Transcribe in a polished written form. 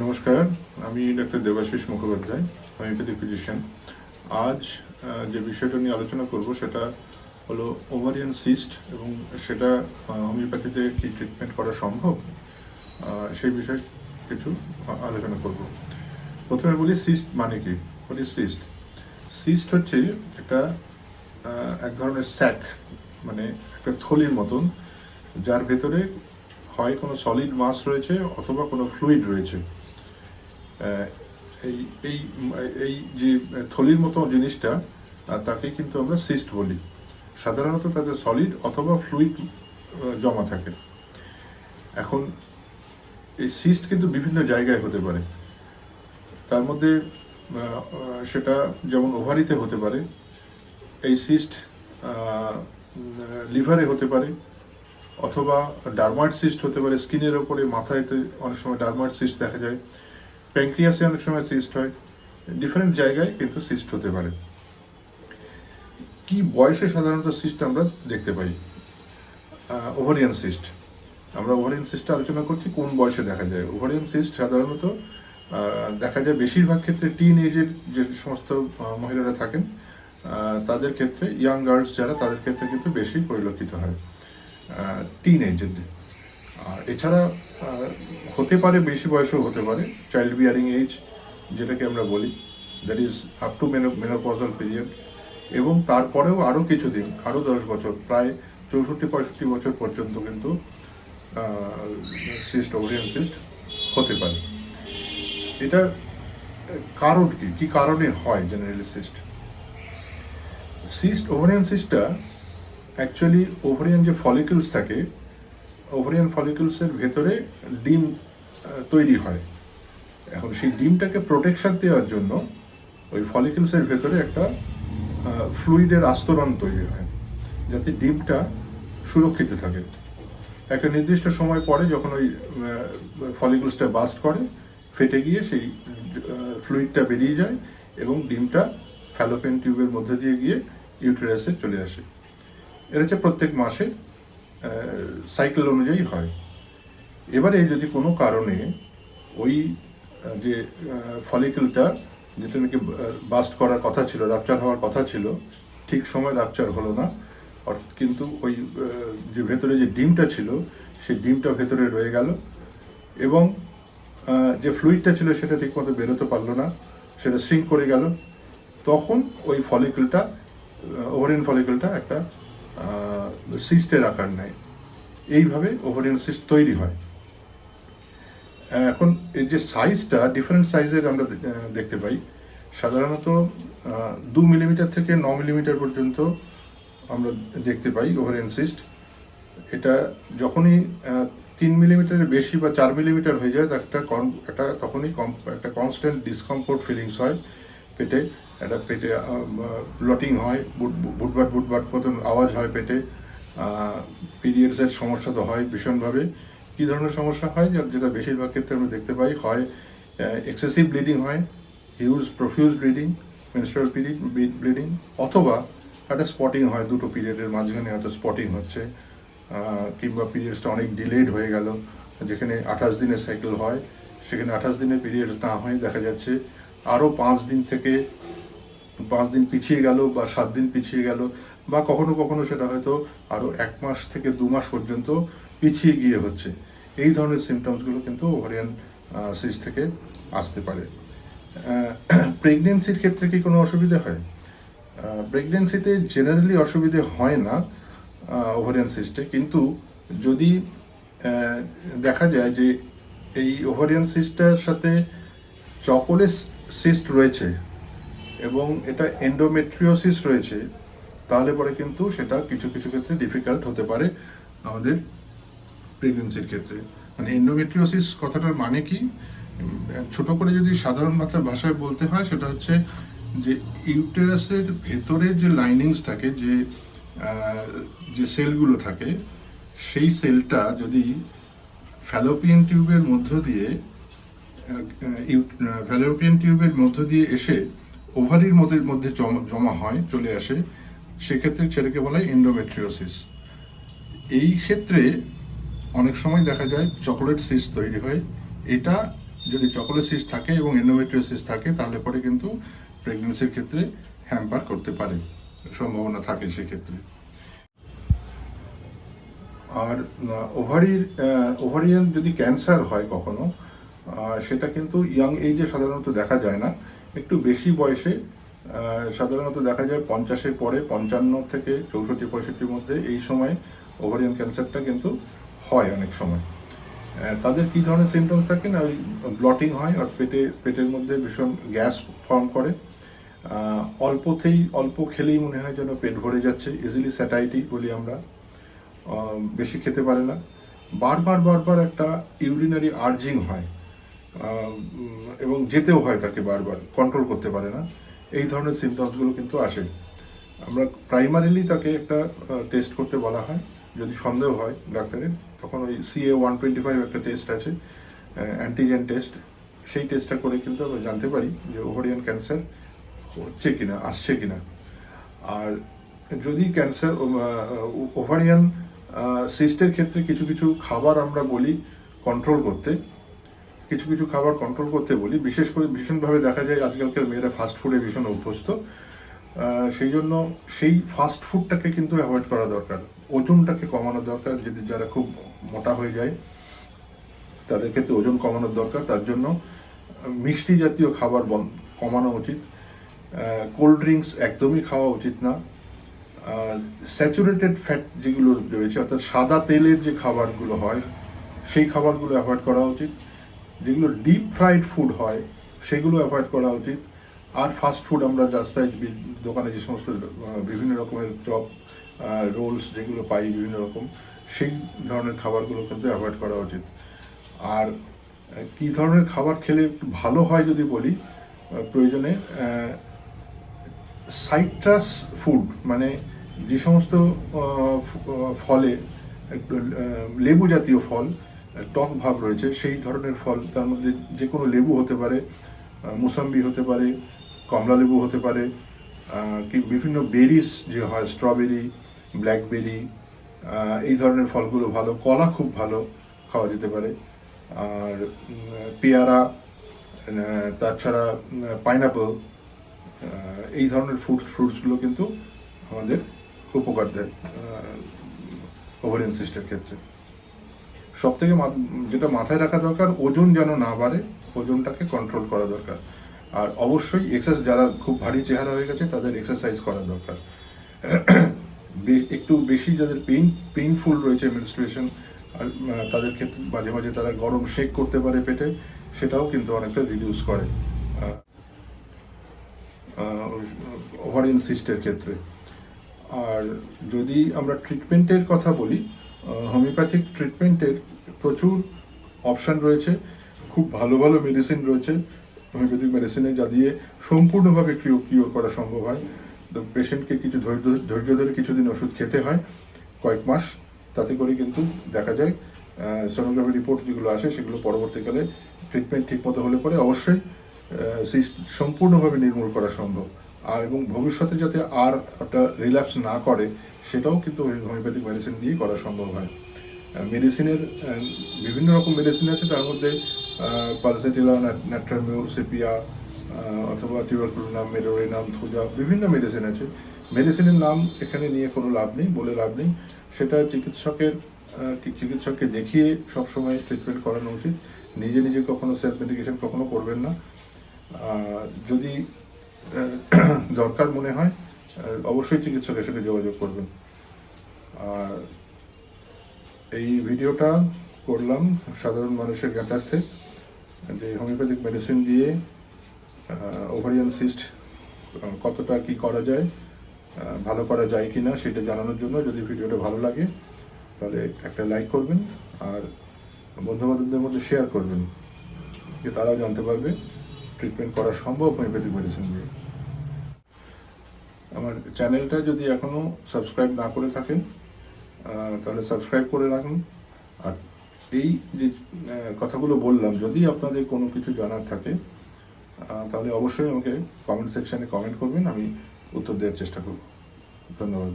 নমস্কার, আমি doctor Debashis Mukhopadhyay, homeopathy physician. আজ যে বিষয়টা নিয়ে আলোচনা করব সেটা হলো ওভারিয়ান সিস্ট, এবং সেটা হোমিওপ্যাথিতে কি ট্রিটমেন্ট করা সম্ভব, সেই বিষয়ে কিছু আলোচনা করব। প্রথমে বলি সিস্ট মানে কি। বলি সিস্ট সিস্ট হচ্ছে একটা এক ধরনের স্যাক, মানে একটা থলির মতন, যার ভেতরে হয় কোনো সলিড মাস রয়েছে অথবা কোনো ফ্লুইড রয়েছে। এই এই এই যে থলির মতো জিনিসটা, তাকে কিন্তু আমরা সিস্ট বলি। সাধারণত তাদের সলিড অথবা ফ্লুইড জমা থাকে। এখন এই সিস্ট কিন্তু বিভিন্ন জায়গায় হতে পারে। তার মধ্যে সেটা যেমন ওভারিতে হতে পারে, এই সিস্ট লিভারে হতে পারে, অথবা ডারমার্ড সিস্ট হতে পারে স্কিনের ওপরে, মাথায়তে অনেক সময় ডারমার্ড সিস্ট দেখা যায়, প্যানক্রিয়াসে অনেক সময় সিস্ট হয়। ডিফারেন্ট জায়গায় কিন্তু সিস্ট হতে পারে। কি বয়সে সাধারণত সিস্ট আমরা দেখতে পাই? ওভারিয়ান সিস্ট, আমরা ওভারিয়ান সিস্ট আলোচনা করছি কোন বয়সে দেখা যায়। ওভারিয়ান সিস্ট সাধারণত দেখা যায় বেশিরভাগ ক্ষেত্রে টিন এজের যে সমস্ত মহিলারা থাকেন তাদের ক্ষেত্রে, ইয়াং গার্লস যারা, তাদের ক্ষেত্রে কিন্তু বেশি পরিলক্ষিত হয় টিন এজের। আর এছাড়া হতে পারে বেশি বয়সও হতে পারে, চাইল্ড বিয়ারিং এজ যেটাকে আমরা বলি, that is up to menopausal period, এবং তারপরেও আরও কিছুদিন, আরও 10 বছর, প্রায় 64-65 বছর পর্যন্ত কিন্তু সিস্ট, ওভারিয়ান সিস্ট হতে পারে। এটার কারণ কি, কি কারণে হয় জেনারেলি সিস্ট? ওভারিয়ান সিস্টটা অ্যাকচুয়ালি ওভারিয়ান যে ফলিকলস থাকে, ওভারিয়ান ফলিকলসের ভেতরে ডিম তৈরি হয়। এখন সেই ডিমটাকে প্রোটেকশন দেওয়ার জন্য ওই ফলিকলসের ভেতরে একটা ফ্লুইডের আস্তরণ তৈরি হয়, যাতে ডিমটা সুরক্ষিত থাকে। একটা নির্দিষ্ট সময় পরে যখন ওই ফলিকলসটা বাস্ট করে, ফেটে গিয়ে সেই ফ্লুইডটা বেরিয়ে যায় এবং ডিমটা ফ্যালোপিয়ান টিউবের মধ্যে দিয়ে গিয়ে ইউটেরাসে চলে আসে। এটা হচ্ছে প্রত্যেক মাসে সাইকেল অনুযায়ী হয়। এবারে যদি কোনো কারণে ওই যে ফলিকলটা, যেটা নাকি বাস্ট করার কথা ছিল, রাপচার হওয়ার কথা ছিল, ঠিক সময় রাপচার হলো না, অর্থাৎ কিন্তু ওই যে ভেতরে যে ডিমটা ছিল সেই ডিমটা ভেতরে রয়ে গেল, এবং যে ফ্লুইডটা ছিল সেটা ঠিকমতো বেরোতে পারলো না, সেটা সিঙ্ক করে গেল, তখন ওই ফলিকলটা, ওভারিয়ান ফলিকলটা একটা সিস্টের আকার নেয়। এইভাবে ওভারিয়ান সিস্ট তৈরি হয়। এখন এর যে সাইজটা, ডিফারেন্ট সাইজের আমরা দেখতে পাই। সাধারণত 2 মিলিমিটার থেকে 9 মিলিমিটার পর্যন্ত আমরা দেখতে পাই ওভারিয়ান সিস্ট। এটা যখনই 3 মিলিমিটারের বেশি বা 4 মিলিমিটার হয়ে যায়, একটা তখনই একটা কনস্ট্যান্ট ডিসকমফোর্ট ফিলিংস হয় পেটে। একটা পেটে ব্লটিং হয়, বুটবাট বুটবাট মতন আওয়াজ হয় পেটে। পিরিয়ডসের সমস্যা তো হয় ভীষণভাবে। কী ধরনের সমস্যা হয়, যেটা বেশিরভাগ ক্ষেত্রে আমরা দেখতে পাই, হয় এক্সেসিভ ব্লিডিং হয়, প্রফিউজ ব্লিডিং, মেনস্ট্রুয়াল ব্লিডিং, অথবা একটা স্পটিং হয়, দুটো পিরিয়ডের মাঝখানে হয়তো স্পটিং হচ্ছে, কিংবা পিরিয়ডসটা অনেক ডিলেড হয়ে গেল। যেখানে 28 দিনের সাইকেল হয়, সেখানে 28 দিনের পিরিয়ডস না হয়, দেখা যাচ্ছে আরও 5 দিন পিছিয়ে গেল, বা 7 দিন পিছিয়ে গেল, বা কখনো কখনো সেটা হয়তো আরও 1 মাস থেকে 2 মাস পর্যন্ত পিছিয়ে গিয়ে হচ্ছে। এই ধরনের সিমটমসগুলো কিন্তু ওভারিয়ান সিস্ট থেকে আসতে পারে। প্রেগনেন্সির ক্ষেত্রে কি কোনো অসুবিধা হয়? প্রেগনেন্সিতে জেনারেলি অসুবিধে হয় না ওভারিয়ান সিস্টে, কিন্তু যদি দেখা যায় যে এই ওভারিয়ান সিস্টটার সাথে চকোলেস সিস্ট রয়েছে এবং এটা এন্ডোমেট্রিওসিস রয়েছে, তাহলে পরে কিন্তু সেটা কিছু কিছু ক্ষেত্রে ডিফিকাল্ট হতে পারে আমাদের প্রেগনেন্সির ক্ষেত্রে। মানে এন্ডোমেট্রিওসিস কথাটার মানে কি, ছোট করে যদি সাধারণ ভাষায় বলতে হয়, সেটা হচ্ছে যে ইউটেরাসের ভেতরে যে লাইনিংস থাকে, যে সেলগুলো থাকে, সেই সেলটা যদি ফ্যালোপিয়ান টিউবের মধ্য দিয়ে এসে ওভারির মধ্যে জমা হয়, চলে আসে, সেক্ষেত্রে সেটাকে বলা হয় এন্ডোমেট্রিওসিস। এই ক্ষেত্রে অনেক সময় দেখা যায় চকোলেট সিস্ট তৈরি হয়। এটা যদি চকোলেসিস থাকে এবং এন্ডোমেট্রিওসিস থাকে তাহলে পরে কিন্তু প্রেগনেন্সির ক্ষেত্রে হ্যাম্পার করতে পারে, সম্ভাবনা থাকে সেক্ষেত্রে। আর ওভারিয়ান যদি ক্যান্সার হয় কখনো, সেটা কিন্তু ইয়াং এজে সাধারণত দেখা যায় না, একটু বেশি বয়সে সাধারণত দেখা যায় 50-এর পরে, 55 থেকে 64-65 মধ্যে, এই সময় ওভারিয়ান ক্যান্সারটা কিন্তু হয় অনেক সময়। তাদের কী ধরনের সিমটমস থাকে না, ওই ব্লটিং হয় আর পেটের মধ্যে ভীষণ গ্যাস ফর্ম করে, অল্প খেলেই মনে হয় যেন পেট ভরে যাচ্ছে, ইজিলি স্যাটাইটি বলি আমরা, বেশি খেতে পারে না, বারবার একটা ইউরিনারি আর্জিং হয়, এবং যেতেও হয় তাকে বারবার, কন্ট্রোল করতে পারে না। এই ধরনের সিমটমসগুলো কিন্তু আসে। আমরা প্রাইমারিলি তাকে একটা টেস্ট করতে বলা হয়, যদি সন্দেহ হয় ডাক্তারের, তখন ওই CA-125 একটা টেস্ট আছে, অ্যান্টিজেন টেস্ট, সেই টেস্টটা করে কিন্তু আমরা জানতে পারি যে ওভারিয়ান ক্যান্সার হচ্ছে কিনা, আসছে কিনা। আর যদি ক্যান্সার ওভারিয়ান সিস্টের ক্ষেত্রে কিছু খাবার আমরা বলি কন্ট্রোল করতে, কিছু খাবার কন্ট্রোল করতে বলি, বিশেষ করে ভীষণভাবে দেখা যায় আজকালকার মেয়েরা ফাস্ট ফুডে ভীষণ অভ্যস্ত, সেই জন্য সেই ফাস্ট ফুডটাকে কিন্তু অ্যাভয়েড করা দরকার, ওজনটাকে কমানো দরকার। যদি যারা খুব মোটা হয়ে যায় তাদের ক্ষেত্রে ওজন কমানোর দরকার, তার জন্য মিষ্টি জাতীয় খাবার কমানো উচিত, কোল্ড ড্রিঙ্কস একদমই খাওয়া উচিত না, স্যাচুরেটেড ফ্যাট যেগুলো রয়েছে অর্থাৎ সাদা তেলের যে খাবারগুলো হয় সেই খাবারগুলো অ্যাভয়েড করা উচিত, যেগুলো ডিপ ফ্রাইড ফুড হয় সেগুলো অ্যাভয়েড করা উচিত। আর ফাস্ট ফুড আমরা রাস্তায় দোকানে যে সমস্ত বিভিন্ন রকমের চপ, রোলস যেগুলো পাই বিভিন্ন রকম, সেই ধরনের খাবারগুলো কিন্তু অ্যাভয়েড করা উচিত। আর কী ধরনের খাবার খেলে একটু ভালো হয় যদি বলি, প্রয়োজনে সাইট্রাস ফুড, মানে যে সমস্ত ফলে একটু লেবু জাতীয় ফল, টক ভাব রয়েছে, সেই ধরনের ফল, তার মধ্যে যে কোনো লেবু হতে পারে, মুসাম্বি হতে পারে, কমলা লেবু হতে পারে, কি বিভিন্ন বেরিজ যে হয়, স্ট্রবেরি, ব্ল্যাকবেরি, এই ধরনের ফলগুলো ভালো, কলা খুব ভালো খাওয়া যেতে পারে, আর পেয়ারা, তাছাড়া পাইনাপল, এই ধরনের ফ্রুটসগুলো কিন্তু আমাদের উপকার দেয় ওভারিয়ান সিস্টের ক্ষেত্রে। সব থেকে যেটা মাথায় রাখা দরকার, ওজন যেন না বাড়ে, ওজনটাকে কন্ট্রোল করা দরকার। আর অবশ্যই যারা খুব ভারী চেহারা হয়ে গেছে তাদের এক্সারসাইজ করা দরকার। একটু বেশি যাদের পেইনফুল রয়েছে মেনস্ট্রুয়েশন, আর তাদের ক্ষেত্রে মাঝে মাঝে তারা গরম শেক করতে পারে পেটে, সেটাও কিন্তু অনেকটা রিডিউস করে ওভারিয়ান সিস্টের ক্ষেত্রে। আর যদি আমরা ট্রিটমেন্টের কথা বলি, হোমিওপ্যাথিক ট্রিটমেন্টের প্রচুর অপশান রয়েছে, খুব ভালো মেডিসিন রয়েছে হোমিওপ্যাথিক মেডিসিনে, যা দিয়ে সম্পূর্ণভাবে কিওর করা সম্ভব হয়। তো পেশেন্টকে কিছু ধৈর্য ধরে কিছুদিন ওষুধ খেতে হয়, কয়েক মাস, তাতে করে কিন্তু দেখা যায় সোনোগ্রাফি রিপোর্ট যেগুলো আসে সেগুলো পরবর্তীকালে ট্রিটমেন্ট ঠিকমতো হলে পরে অবশ্যই সম্পূর্ণভাবে নির্মূল করা সম্ভব। আর এবং ভবিষ্যতে যাতে আর ওটা রিল্যাপস না করে সেটাও কিন্তু হোমিওপ্যাথিক মেডিসিন দিয়ে করা সম্ভব হয়। মেডিসিনের বিভিন্ন রকম মেডিসিন আছে, তার মধ্যে পালসেটিলা, ন্যাট্রামিউর, সেপিয়া, অথবা টিউবারকুলোনাম, মেডোরিনাম, থুজা, বিভিন্ন মেডিসিন আছে। মেডিসিনের নাম এখানে নিয়ে কোনো লাভ নেই, বলে লাভ নেই, সেটা চিকিৎসককে দেখিয়ে সবসময় ট্রিটমেন্ট করানো উচিত। নিজে কখনো সেলফ মেডিকেশন কখনো করবেন না। যদি দরকার মনে হয় অবশ্যই চিকিৎসকের সাথে যোগাযোগ করবেন। আর এই ভিডিওটা করলাম সাধারণ মানুষের জ্ঞাতার্থে, যে হোমিওপ্যাথিক মেডিসিন দিয়ে ওভারিয়ান সিস্ট কতটা কি করা যায়, ভালো করা যায় কি না সেটা জানানোর জন্য। যদি ভিডিওটা ভালো লাগে তাহলে একটা লাইক করবেন, আর বন্ধুবান্ধবদের মধ্যে শেয়ার করবেন, যে তারাও জানতে পারবে ট্রিটমেন্ট করা সম্ভব হোমিওপ্যাথিক মেডিসিন দিয়ে। আমার চ্যানেলটা যদি এখনও সাবস্ক্রাইব না করে থাকেন তাহলে সাবস্ক্রাইব করে রাখুন। আর এই যে কথাগুলো বললাম, যদি আপনাদের কোনো কিছু জানার থাকে তাহলে অবশ্যই আমাকে কমেন্ট সেকশানে কমেন্ট করবেন, আমি উত্তর দেওয়ার চেষ্টা করব। ধন্যবাদ।